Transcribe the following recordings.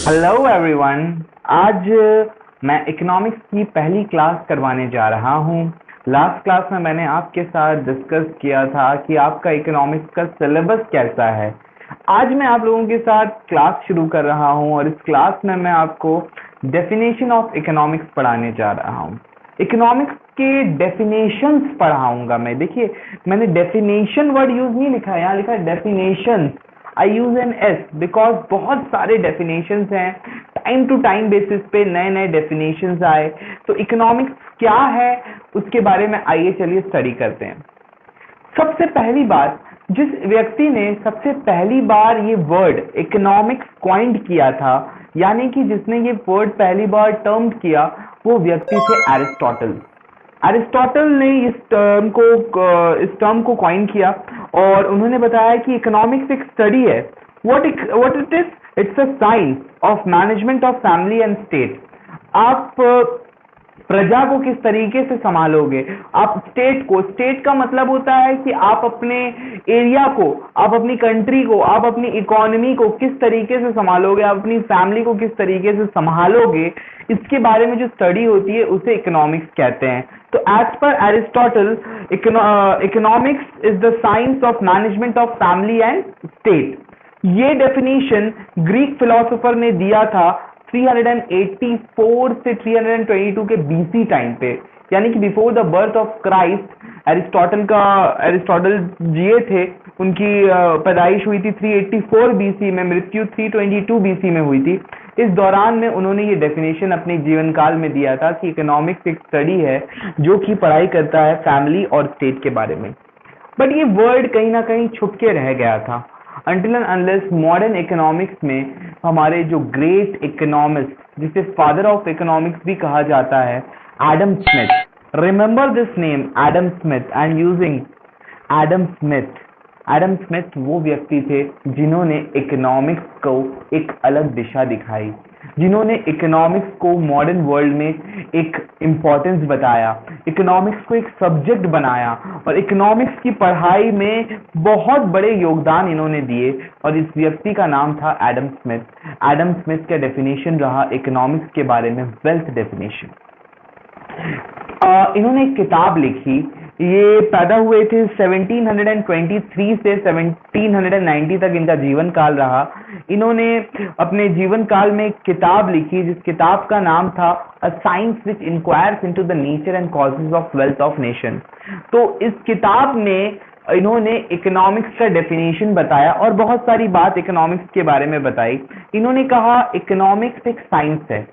Hello everyone. आज मैं economics की पहली क्लास करवाने जा रहा हूँ। लास्ट क्लास में मैंने आपके साथ डिस्कस किया था कि आपका इकोनॉमिक्स का सिलेबस कैसा है। आज मैं आप लोगों के साथ क्लास शुरू कर रहा हूँ और इस क्लास में मैं आपको डेफिनेशन ऑफ इकोनॉमिक्स पढ़ाने जा रहा हूँ। इकोनॉमिक्स के डेफिनेशंस पढ़ाऊंगा मैं। देखिए, मैंने डेफिनेशन वर्ड यूज नहीं लिखा है, यहाँ लिखा है definitions. I use N S because बहुत सारे डेफिनेशंस हैं। टाइम टू टाइम बेसिस पे नए नए डेफिनेशंस आए, तो इकोनॉमिक्स क्या है उसके बारे में आइए चलिए स्टडी करते हैं। सबसे पहली बात, जिस व्यक्ति ने सबसे पहली बार ये वर्ड इकोनॉमिक्स क्वाइंड किया था, यानी कि जिसने ये वर्ड पहली बार टर्म किया, वो व्यक्ति थे एरिस्टोटल। एरिस्टोटल ने इस टर्म को कॉइन किया और उन्होंने बताया कि इकोनॉमिक्स एक स्टडी है। What it is? It's a science of management of family and state. आप प्रजा को किस तरीके से संभालोगे, आप स्टेट का मतलब होता है कि आप अपने एरिया को, आप अपनी कंट्री को, आप अपनी इकोनॉमी को किस तरीके से संभालोगे, आप अपनी फैमिली को किस तरीके से संभालोगे, इसके बारे में जो स्टडी होती है उसे इकोनॉमिक्स कहते हैं। तो as per Aristotle, economics is the science of management of family and state. ये डेफिनेशन ग्रीक फिलोसोफर ने दिया था 384 से 322 के बीसी टाइम पे, यानी कि before the birth of Christ. Aristotle जिए थे, उनकी पैदाइश हुई थी 384 बीसी में, मृत्यु 322 बीसी में हुई थी। इस दौरान में उन्होंने ये डेफिनेशन अपने जीवन काल में दिया था कि इकोनॉमिक्स एक स्टडी है जो कि पढ़ाई करता है फैमिली और स्टेट के बारे में। बट ये वर्ड कहीं ना कहीं छुप के रह गया था until and unless modern economics में हमारे जो ग्रेट इकोनॉमिस्ट, जिसे फादर ऑफ इकोनॉमिक्स भी कहा जाता है, Adam Smith. Remember this name, Adam Smith. I am using Adam Smith. Adam Smith वो व्यक्ति थे जिन्होंने इकोनॉमिक्स को एक अलग दिशा दिखाई, जिन्होंने इकोनॉमिक्स को मॉडर्न वर्ल्ड में एक इम्पोर्टेंस बताया, इकोनॉमिक्स को एक सब्जेक्ट बनाया और इकोनॉमिक्स की पढ़ाई में बहुत बड़े योगदान इन्होंने दिए। और इस व्यक्ति का नाम था एडम स्मिथ। एडम स्मिथ का डेफिनेशन रहा इकोनॉमिक्स के बारे में वेल्थ डेफिनेशन। इन्होंने एक किताब लिखी। ये पैदा हुए थे 1723 से 1790 तक इनका जीवन काल रहा। इन्होंने अपने जीवन काल में एक किताब लिखी जिस किताब का नाम था a science which enquires into the nature and causes of wealth of nation. तो इस किताब में इन्होंने इकोनॉमिक्स का डेफिनेशन बताया और बहुत सारी बात इकोनॉमिक्स के बारे में बताई। इन्होंने कहा इकोनॉमिक्स एक साइंस है।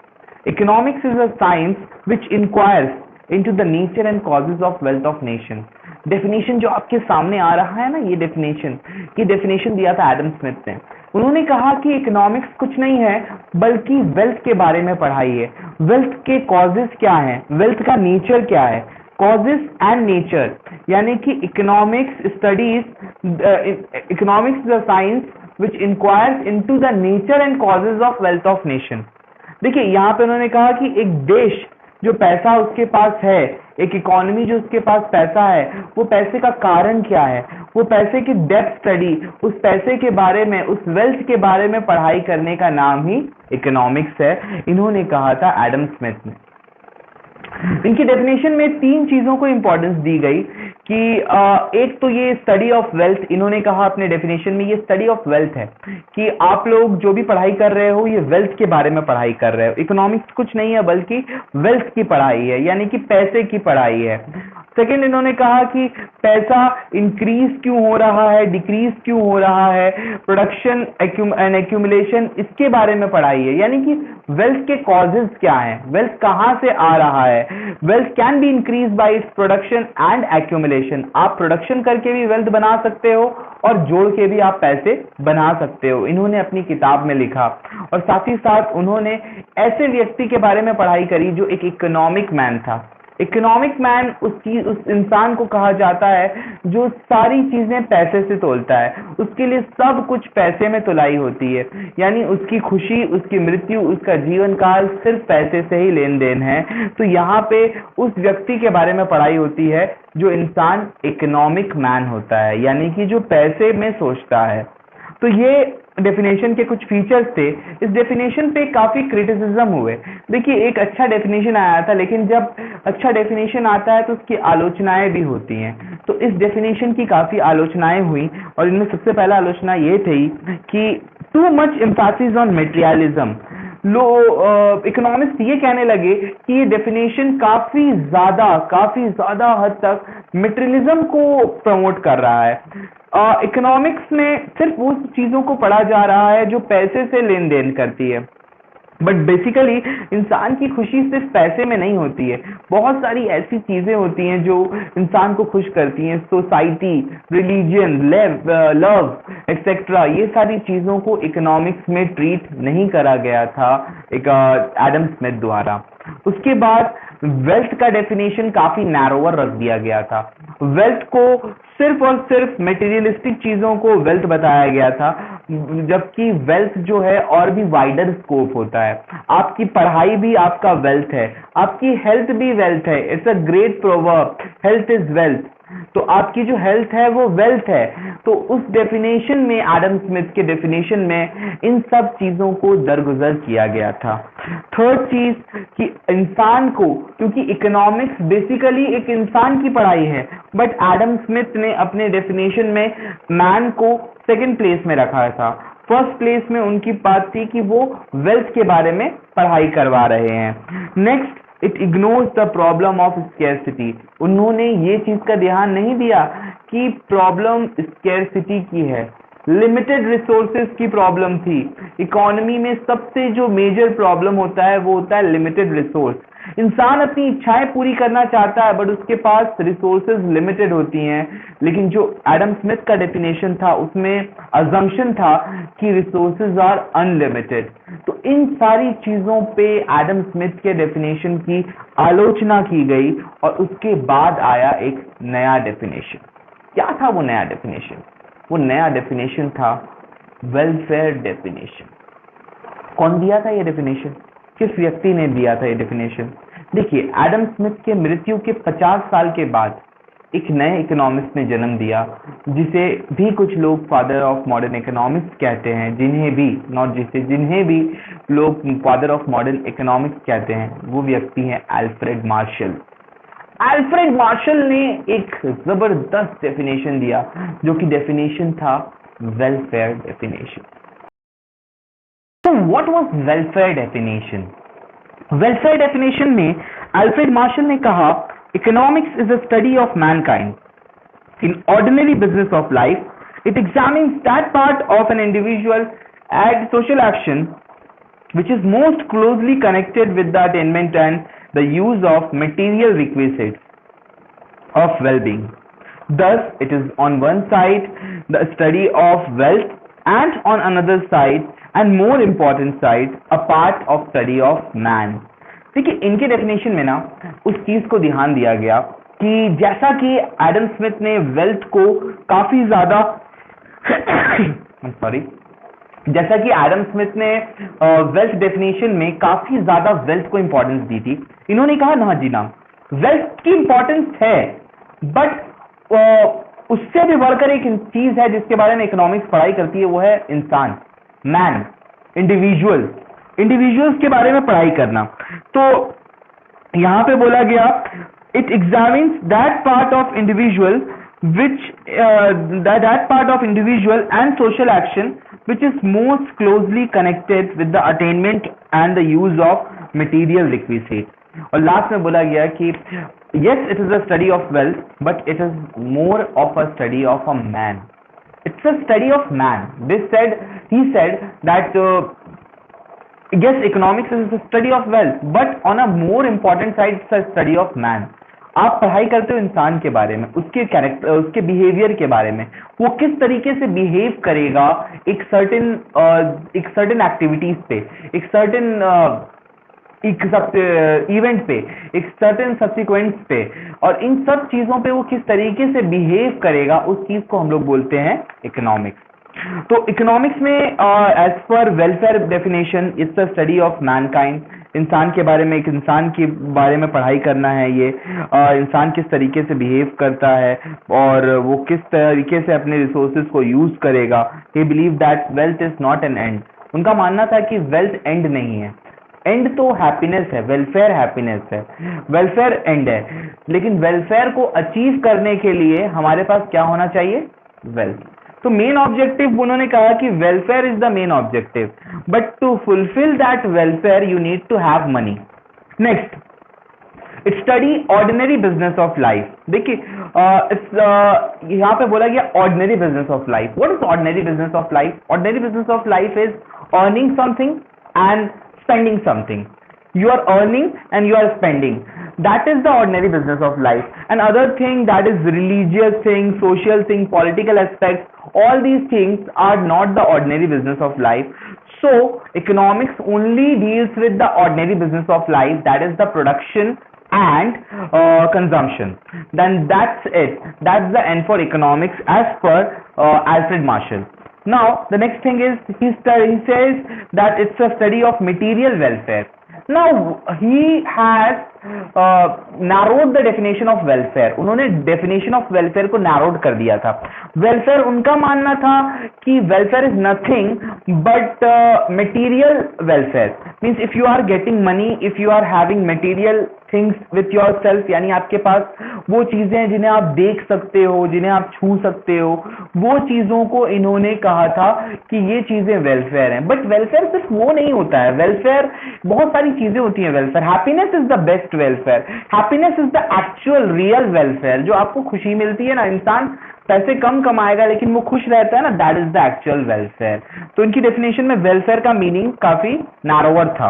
Economics is a science which enquires into the nature and causes of wealth of nation। Definition जो आपके सामने आ रहा है ना, ये डेफिनेशन दिया था एडम स्मिथ ने। उन्होंने कहा कि इकोनॉमिक्स कुछ नहीं है बल्कि वेल्थ के बारे में पढ़ाई है। वेल्थ के कॉजेस क्या हैं, वेल्थ का नेचर क्या है, कॉजेस एंड नेचर, यानी कि economics is a science which enquires into the nature and causes of wealth of nation. देखिए, यहाँ पे उन्होंने कहा कि एक देश जो पैसा उसके पास है, एक इकोनॉमी जो उसके पास पैसा है, वो पैसे का कारण क्या है, वो पैसे की डेप्थ स्टडी, उस पैसे के बारे में, उस वेल्थ के बारे में पढ़ाई करने का नाम ही इकोनॉमिक्स है। इन्होंने कहा था एडम स्मिथ ने। इनकी डेफिनेशन में तीन चीजों को इंपॉर्टेंस दी गई कि एक तो ये स्टडी ऑफ वेल्थ। इन्होंने कहा अपने डेफिनेशन में ये स्टडी ऑफ वेल्थ है कि आप लोग जो भी पढ़ाई कर रहे हो ये वेल्थ के बारे में पढ़ाई कर रहे हो। इकोनॉमिक्स कुछ नहीं है बल्कि वेल्थ की पढ़ाई है, यानी कि पैसे की पढ़ाई है। सेकेंड, इन्होंने कहा कि पैसा इंक्रीज क्यों हो रहा है, डिक्रीज क्यों हो रहा है, प्रोडक्शन एंड एक्यूमुलेशन, इसके बारे में पढ़ाई है, यानी कि वेल्थ के कॉजेज क्या हैं, वेल्थ कहाँ से आ रहा है। Wealth can be increase by its production and accumulation. आप प्रोडक्शन करके भी वेल्थ बना सकते हो और जोड़ के भी आप पैसे बना सकते हो। इन्होंने अपनी किताब में लिखा और साथ ही साथ उन्होंने ऐसे व्यक्ति के बारे में पढ़ाई करी जो एक इकोनॉमिक मैन था। इकोनॉमिक मैन उस इंसान को कहा जाता है जो सारी चीजें पैसे से तोलता है, उसके लिए सब कुछ पैसे में तुलाई होती है, यानी उसकी खुशी, उसकी मृत्यु, उसका जीवन काल सिर्फ पैसे से ही लेन देन है। तो यहाँ पे उस व्यक्ति के बारे में पढ़ाई होती है जो इंसान इकोनॉमिक मैन होता है, यानी कि जो पैसे में सोचता है। तो ये डेफिनेशन के कुछ फीचर्स थे, इस डेफिनेशन पे काफी क्रिटिसिज्म हुए। देखिए, एक अच्छा डेफिनेशन आया था, लेकिन जब अच्छा डेफिनेशन आता है तो उसकी आलोचनाएं भी होती हैं। तो इस डेफिनेशन की काफी आलोचनाएं हुई, और इनमें सबसे पहला आलोचना ये थी कि too much emphasis on materialism. Economist ये कहने लगे कि ये डेफिनेशन काफी ज्यादा हद तक मटेरियलिज्म को प्रमोट कर रहा है। इकोनॉमिक्स में सिर्फ उस चीजों को पढ़ा जा रहा है जो पैसे से लेन देन करती है, बट बेसिकली इंसान की खुशी सिर्फ पैसे में नहीं होती है। बहुत सारी ऐसी चीजें होती हैं जो इंसान को खुश करती हैं, सोसाइटी, रिलीजन, लव एक्सेट्रा। ये सारी चीजों को इकोनॉमिक्स में ट्रीट नहीं करा गया था एक एडम स्मिथ द्वारा। उसके बाद वेल्थ का डेफिनेशन काफी नैरोवर रख दिया गया था। वेल्थ को सिर्फ और सिर्फ मटेरियलिस्टिक चीजों को वेल्थ बताया गया था, जबकि वेल्थ जो है और भी वाइडर स्कोप होता है। आपकी पढ़ाई भी आपका वेल्थ है, आपकी हेल्थ भी वेल्थ है। It's a great proverb, health is wealth. तो आपकी जो हेल्थ है वो वेल्थ है। तो उस डेफिनेशन में, एडम स्मिथ के डेफिनेशन में, इन सब चीजों को दरगुजर किया गया था। थर्ड चीज कि इंसान को, क्योंकि इकोनॉमिक्स बेसिकली एक इंसान की पढ़ाई है, बट एडम स्मिथ ने अपने डेफिनेशन में मैन को सेकंड प्लेस में रखा था। फर्स्ट प्लेस में उनकी बात थी कि वो वेल्थ के बारे में पढ़ाई करवा रहे हैं। Next, it ignores the problem of scarcity. उन्होंने ये चीज का ध्यान नहीं दिया कि प्रॉब्लम स्केर्सिटी की है, लिमिटेड रिसोर्सेज की प्रॉब्लम थी। इकोनॉमी में सबसे जो मेजर प्रॉब्लम होता है वो होता है लिमिटेड रिसोर्स। इंसान अपनी इच्छाएं पूरी करना चाहता है, बट उसके पास रिसोर्सेज लिमिटेड होती हैं। लेकिन जो एडम स्मिथ का डेफिनेशन था उसमें अजम्पशन था कि रिसोर्सेज आर अनलिमिटेड। तो इन सारी चीजों पे एडम स्मिथ के डेफिनेशन की आलोचना की गई, और उसके बाद आया एक नया डेफिनेशन। क्या था वो नया डेफिनेशन? वो नया डेफिनेशन था वेलफेयर डेफिनेशन। कौन दिया था ये डेफिनेशन? किस व्यक्ति ने दिया था ये डेफिनेशन? देखिए, एडम स्मिथ के मृत्यु के 50 साल के बाद एक नए इकोनॉमिस्ट ने जन्म दिया, जिसे भी कुछ लोग फादर ऑफ मॉडर्न इकोनॉमिक्स कहते हैं, जिन्हें भी लोग फादर ऑफ मॉडर्न इकोनॉमिक्स कहते हैं। वो व्यक्ति हैं अल्फ्रेड मार्शल। अल्फ्रेड मार्शल ने एक जबरदस्त डेफिनेशन दिया, जो कि डेफिनेशन था welfare definition. So what was welfare definition? Welfare definition में अल्फ्रेड मार्शल ने कहा, economics is a study of mankind. In ordinary business of life, it examines that part of an individual and social action which is most closely connected with the attainment and the use of material requisites of well-being. Thus, it is on one side the study of wealth, and on another side and more important side a part of study of man. देखिए, इनके definition में ना उस चीज को ध्यान दिया गया कि जैसा कि एडम स्मिथ ने वेल्थ को काफी ज्यादा जैसा कि एडम स्मिथ ने वेल्थ डेफिनेशन में काफी ज्यादा वेल्थ को इंपॉर्टेंस दी थी, इन्होंने कहा ना जी ना, वेल्थ की इंपॉर्टेंस है, बट उससे भी बढ़कर एक चीज है जिसके बारे में इकोनॉमिक्स पढ़ाई करती है, वो है इंसान, मैन, इंडिविजुअल्स के बारे में पढ़ाई करना। तो यहां पे बोला गया, it examines that part of individual and social action which is most closely connected with the attainment and the use of material requisite. और लास्ट में बोला गया कि yes, it is a study of wealth, but it is more of a study of a man. It's a study of man. He said that yes, economics is a study of wealth, but on a more important side, it's a study of man. आप पढ़ाई करते हो इंसान के बारे में, उसके character, उसके बिहेवियर के बारे में, वो किस तरीके से बिहेव करेगा एक सर्टेन एक्टिविटीज पे, एक सर्टेन इवेंट पे, एक सर्टेन सब्सिक्वेंस पे, और इन सब चीजों पे वो किस तरीके से बिहेव करेगा, उस चीज को हम लोग बोलते हैं इकोनॉमिक्स। तो इकोनॉमिक्स में as per welfare definition it's a study of mankind, इंसान के बारे में, एक इंसान के बारे में पढ़ाई करना है ये। इंसान किस तरीके से बिहेव करता है और वो किस तरीके से अपने रिसोर्सेज को यूज करेगा। ही believe that wealth is not an and. उनका मानना था कि वेल्थ एंड नहीं है, एंड तो हैप्पीनेस है, वेलफेयर हैप्पीनेस है, वेलफेयर एंड है, लेकिन वेलफेयर को अचीव करने के लिए हमारे पास क्या होना चाहिए? वेल्थ। तो मेन ऑब्जेक्टिव उन्होंने कहा कि welfare is the main objective, but to fulfil that welfare you need to have money. Next, it study ordinary business of life. देखिए यहाँ पे बोला गया ordinary business of life. What is ordinary business of life? Ordinary business of life is earning something and spending something. You are earning and you are spending. That is the ordinary business of life. And other thing, that is religious thing, social thing, political aspects, all these things are not the ordinary business of life. So economics only deals with the ordinary business of life, that is the production and consumption. Then that's it. That's the end for economics as per Alfred Marshall. Now the next thing is he says that it's a study of material welfare. Now he has narrowed the definition of welfare. उन्होंने definition of welfare को narrowed कर दिया था। welfare उनका मानना था कि welfare is nothing but material welfare, means if you are getting money, if you are having material things with yourself, यानी आपके पास वो चीजें हैं जिन्हें आप देख सकते हो, जिन्हें आप छू सकते हो, वो चीजों को इन्होंने कहा था कि ये चीजें वेलफेयर हैं। बट वेलफेयर सिर्फ वो नहीं होता है, वेलफेयर बहुत सारी चीजें होती हैं। Welfare, happiness is the best welfare, happiness is the actual real welfare. जो आपको खुशी मिलती है ना, इंसान पैसे कम कमाएगा लेकिन वो खुश रहता है ना, that is the actual welfare. तो इनकी डेफिनेशन में वेलफेयर का मीनिंग काफी नारोवर था।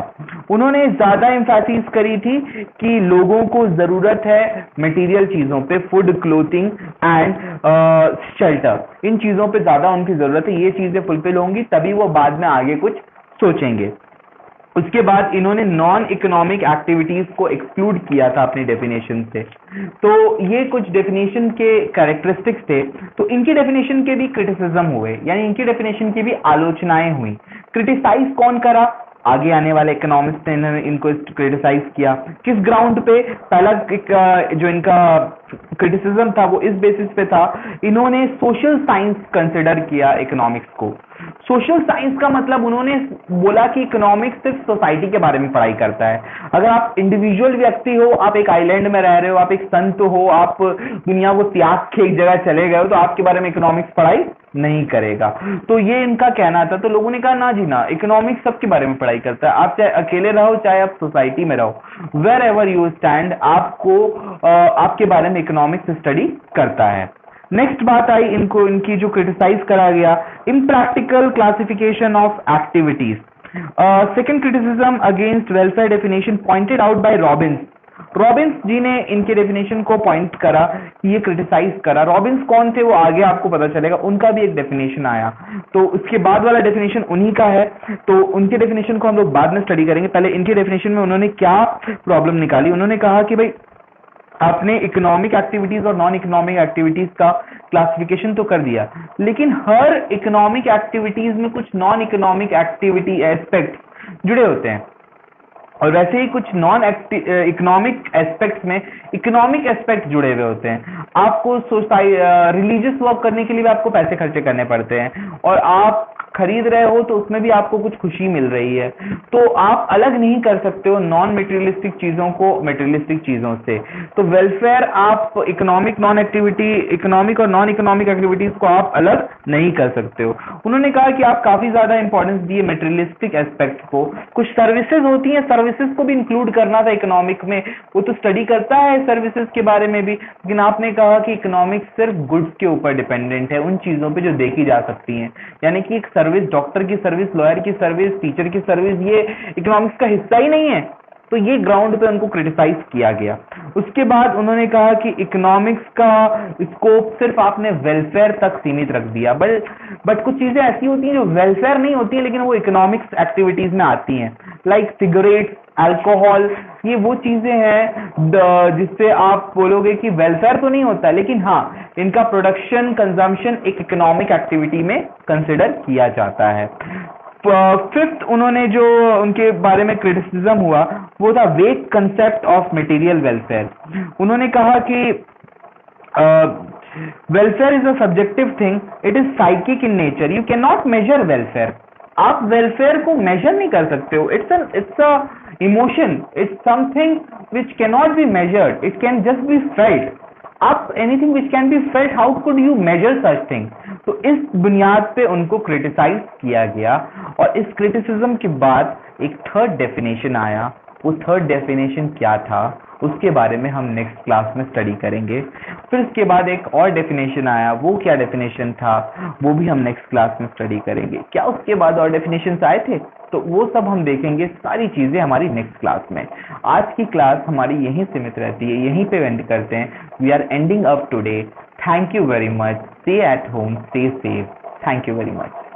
उन्होंने ज्यादा एम्फेसिस करी थी कि लोगों को जरूरत है मटेरियल चीजों पे, फूड, क्लोथिंग एंड शेल्टर, इन चीजों पे ज्यादा उनकी जरूरत है। ये चीजें फुलफिल होंगी तभी वो बाद में आगे कुछ सोचेंगे। उसके बाद इन्होंने नॉन इकोनॉमिक एक्टिविटीज को एक्सक्लूड किया था अपनी डेफिनेशन से। तो ये कुछ डेफिनेशन के कैरेक्टरिस्टिक्स थे। तो इनकी डेफिनेशन के भी क्रिटिसिज्म हुए, यानी इनकी डेफिनेशन की भी आलोचनाएं हुई। क्रिटिसाइज कौन करा? आगे आने वाले इकोनॉमिस्ट ने इनको क्रिटिसाइज किया। किस ग्राउंड पे? पहला जो इनका क्रिटिसिज्म था वो इस बेसिस पे था, इन्होंने सोशल साइंस कंसिडर किया इकोनॉमिक्स को। सोशल साइंस का मतलब उन्होंने बोला कि इकोनॉमिक्स सिर्फ सोसाइटी के बारे में पढ़ाई करता है। अगर आप इंडिविजुअल व्यक्ति हो, आप एक आइलैंड में रह रहे हो, आप एक संत हो, आप दुनिया को त्याग के एक जगह चले गए हो, तो आपके बारे में इकोनॉमिक्स पढ़ाई नहीं करेगा। तो ये इनका कहना था। तो लोगों ने कहा ना जी ना, इकोनॉमिक्स सबके बारे में पढ़ाई करता है। आप चाहे अकेले रहो, चाहे आप सोसाइटी में रहो, वेर एवर यू स्टैंड, आपको आपके बारे में इकोनॉमिक्स स्टडी करता है। नेक्स्ट बात आई इनको, इनकी जो क्रिटिसाइज करा गया, impractical classification of activities. Second criticism against welfare definition pointed out by Robbins. Robbins ji ने इनके डेफिनेशन को पॉइंट करा, ये क्रिटिसाइज करा। रॉबिन्स कौन थे वो आगे आपको पता चलेगा, उनका भी एक डेफिनेशन आया। तो उसके बाद वाला डेफिनेशन उन्हीं का है, तो उनके डेफिनेशन को हम लोग बाद में स्टडी करेंगे। पहले इनके डेफिनेशन में उन्होंने क्या प्रॉब्लम निकाली। उन्होंने कहा कि भाई आपने इकोनॉमिक एक्टिविटीज और नॉन इकोनॉमिक एक्टिविटीज का क्लासिफिकेशन तो कर दिया, लेकिन हर इकोनॉमिक एक्टिविटीज में कुछ नॉन इकोनॉमिक एक्टिविटी एस्पेक्ट जुड़े होते हैं, और वैसे ही कुछ नॉन इकोनॉमिक एस्पेक्ट्स में इकोनॉमिक एस्पेक्ट जुड़े हुए होते हैं। आपको रिलीजियस वर्क करने के लिए भी आपको पैसे खर्चे करने पड़ते हैं, और आप खरीद रहे हो तो उसमें भी आपको कुछ खुशी मिल रही है। तो आप अलग नहीं कर सकते हो नॉन मेटेरियलिस्टिक चीजों को मेटेरियलिस्टिक चीजों से। तो वेलफेयर आप इकोनॉमिक और नॉन इकोनॉमिक एक्टिविटीज को आप अलग नहीं कर सकते हो। उन्होंने कहा कि आप काफी ज्यादा इंपॉर्टेंस दिए मेटेरियलिस्टिक एस्पेक्ट को। कुछ सर्विसेज होती हैं, सर्विसेज को भी इंक्लूड करना था इकोनॉमिक में, वो तो स्टडी करता है सर्विसेज के बारे में भी, लेकिन आपने कहा कि इकोनॉमिक्स सिर्फ गुड्स के ऊपर डिपेंडेंट है, उन चीजों पे जो देखी जा सकती हैं। यानी कि एक सर्विस, डॉक्टर की सर्विस, लॉयर की सर्विस, टीचर की सर्विस, ये इकोनॉमिक्स का हिस्सा ही नहीं है। तो ये ग्राउंड पे उनको क्रिटिसाइज किया गया। उसके बाद उन्होंने कहा कि इकोनॉमिक्स का स्कोप सिर्फ आपने वेलफेयर तक सीमित रख दिया। बट कुछ चीजें ऐसी होती हैं जो वेलफेयर नहीं होती है लेकिन वो इकोनॉमिक्स एक्टिविटीज में आती हैं। लाइक सिगरेट, अल्कोहल, ये वो चीजें हैं जिससे आप बोलोगे कि वेलफेयर तो नहीं होता, लेकिन हाँ इनका प्रोडक्शन कंजम्पशन एक इकोनॉमिक एक्टिविटी में कंसिडर किया जाता है। फिफ्थ उन्होंने जो उनके बारे में क्रिटिसिज्म हुआ वो था वेग कंसेप्ट ऑफ मटेरियल वेलफेयर। उन्होंने कहा कि welfare is a subjective thing, it is psychic in nature, you can not measure welfare. आप वेलफेयर को मेजर नहीं कर सकते हो, it's a emotion, it's something which can not be measured, it can just be felt. आप anything which can be felt, how could you measure such thing? तो इस बुनियाद पे उनको क्रिटिसाइज किया गया। और इस क्रिटिसिज्म के बाद एक थर्ड डेफिनेशन आया। वो थर्ड डेफिनेशन क्या था उसके बारे में हम नेक्स्ट क्लास में स्टडी करेंगे। फिर इसके बाद एक और डेफिनेशन आया, वो क्या डेफिनेशन था वो भी हम नेक्स्ट क्लास में स्टडी करेंगे। क्या उसके बाद और डेफिनेशंस आए थे? तो वो सब हम देखेंगे, सारी चीजें हमारी नेक्स्ट क्लास में। आज की क्लास हमारी यहीं सीमित रहती है, यहीं पे एंड करते हैं। We are ending up today. Thank you very much. Stay at home, stay safe. Thank you very much.